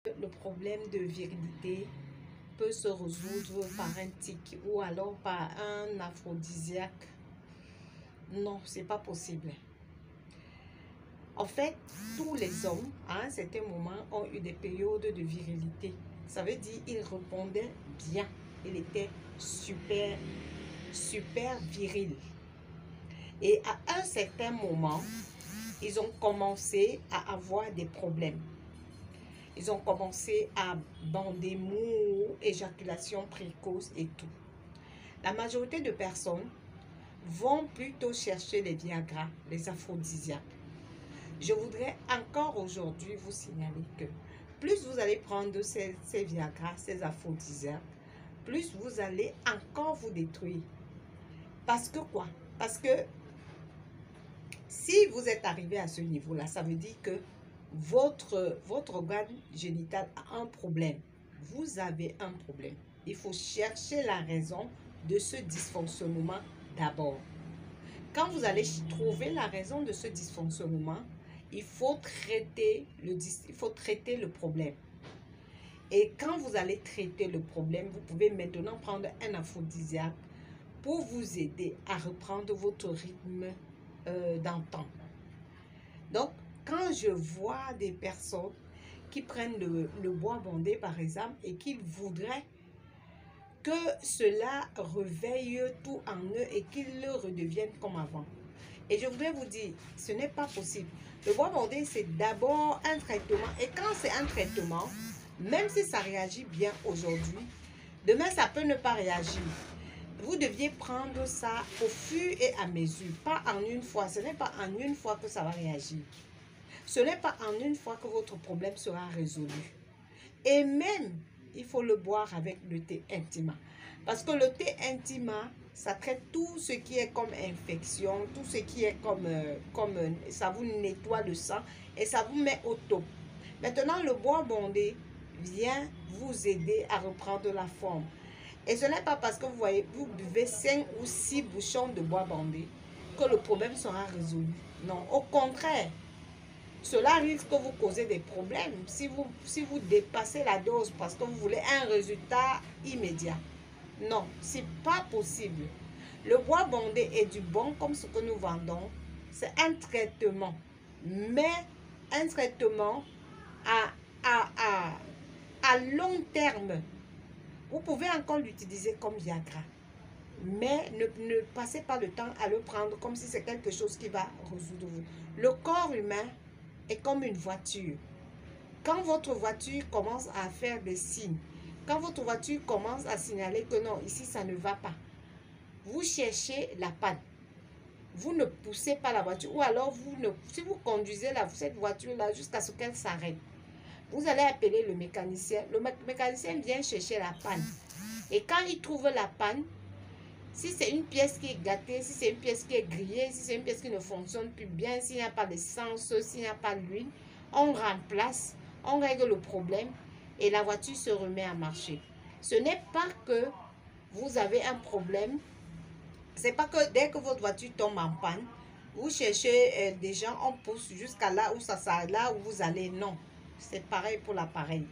Le problème de virilité peut se résoudre par un tic ou alors par un aphrodisiaque. Non, c'est pas possible. En fait, tous les hommes, à un certain moment, ont eu des périodes de virilité. Ça veut dire qu'ils répondaient bien. Il était super viril. Et à un certain moment, ils ont commencé à avoir des problèmes. Ils ont commencé à bander mou, éjaculation précoce et tout. La majorité de personnes vont plutôt chercher les Viagra, les aphrodisiaques. Je voudrais encore aujourd'hui vous signaler que plus vous allez prendre ces Viagra, ces aphrodisiaques, plus vous allez encore vous détruire. Parce que quoi? Parce que si vous êtes arrivé à ce niveau-là, ça veut dire que votre organe génital a un problème. Vous avez un problème. Il faut chercher la raison de ce dysfonctionnement d'abord. Quand vous allez trouver la raison de ce dysfonctionnement, il faut traiter le problème. Et quand vous allez traiter le problème, vous pouvez maintenant prendre un aphrodisiaque pour vous aider à reprendre votre rythme d'antan. Donc, quand je vois des personnes qui prennent le bois bandé, par exemple, et qu'ils voudraient que cela réveille tout en eux et qu'ils redeviennent comme avant. Et je voudrais vous dire, ce n'est pas possible. Le bois bandé, c'est d'abord un traitement. Et quand c'est un traitement, même si ça réagit bien aujourd'hui, demain, ça peut ne pas réagir. Vous deviez prendre ça au fur et à mesure, pas en une fois. Ce n'est pas en une fois que ça va réagir. Ce n'est pas en une fois que votre problème sera résolu. Et même, il faut le boire avec le thé intima. Parce que le thé intima, ça traite tout ce qui est comme infection, tout ce qui est comme ça vous nettoie le sang et ça vous met au top. Maintenant, le bois bandé vient vous aider à reprendre la forme. Et ce n'est pas parce que vous voyez, vous buvez 5 ou 6 bouchons de bois bandé que le problème sera résolu. Non, au contraire. Cela risque de vous causer des problèmes si vous dépassez la dose parce que vous voulez un résultat immédiat. Non, ce n'est pas possible. Le bois bandé est du bon comme ce que nous vendons. C'est un traitement, mais un traitement à long terme. Vous pouvez encore l'utiliser comme Viagra, mais ne passez pas le temps à le prendre comme si c'est quelque chose qui va résoudre vous. Le corps humain est comme une voiture. Quand votre voiture commence à faire des signes, quand votre voiture commence à signaler que non, ici ça ne va pas, vous cherchez la panne. Vous ne poussez pas la voiture ou alors si vous conduisez cette voiture-là jusqu'à ce qu'elle s'arrête, vous allez appeler le mécanicien. Le mécanicien vient chercher la panne. Et quand il trouve la panne, si c'est une pièce qui est gâtée, si c'est une pièce qui est grillée, si c'est une pièce qui ne fonctionne plus bien, s'il n'y a pas d'essence, s'il n'y a pas d'huile, on remplace, on règle le problème et la voiture se remet à marcher. Ce n'est pas que vous avez un problème, c'est pas que dès que votre voiture tombe en panne, vous cherchez des gens, on pousse jusqu'à là où ça s'arrête, là où vous allez. Non, c'est pareil pour l'appareil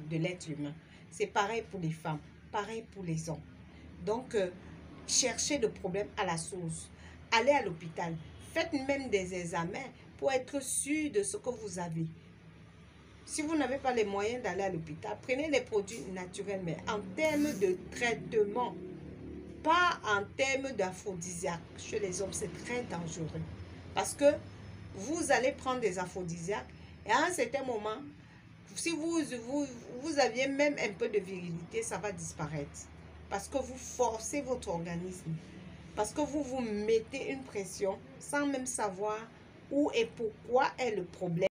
de l'être humain. C'est pareil pour les femmes, pareil pour les hommes. Donc, cherchez le problème à la source. Allez à l'hôpital. Faites même des examens pour être sûr de ce que vous avez. Si vous n'avez pas les moyens d'aller à l'hôpital, prenez les produits naturels, mais en termes de traitement, pas en termes d'aphrodisiaques. Chez les hommes, c'est très dangereux. Parce que vous allez prendre des aphrodisiaques et à un certain moment, si vous aviez même un peu de virilité, ça va disparaître. Parce que vous forcez votre organisme. Parce que vous vous mettez une pression sans même savoir où et pourquoi est le problème.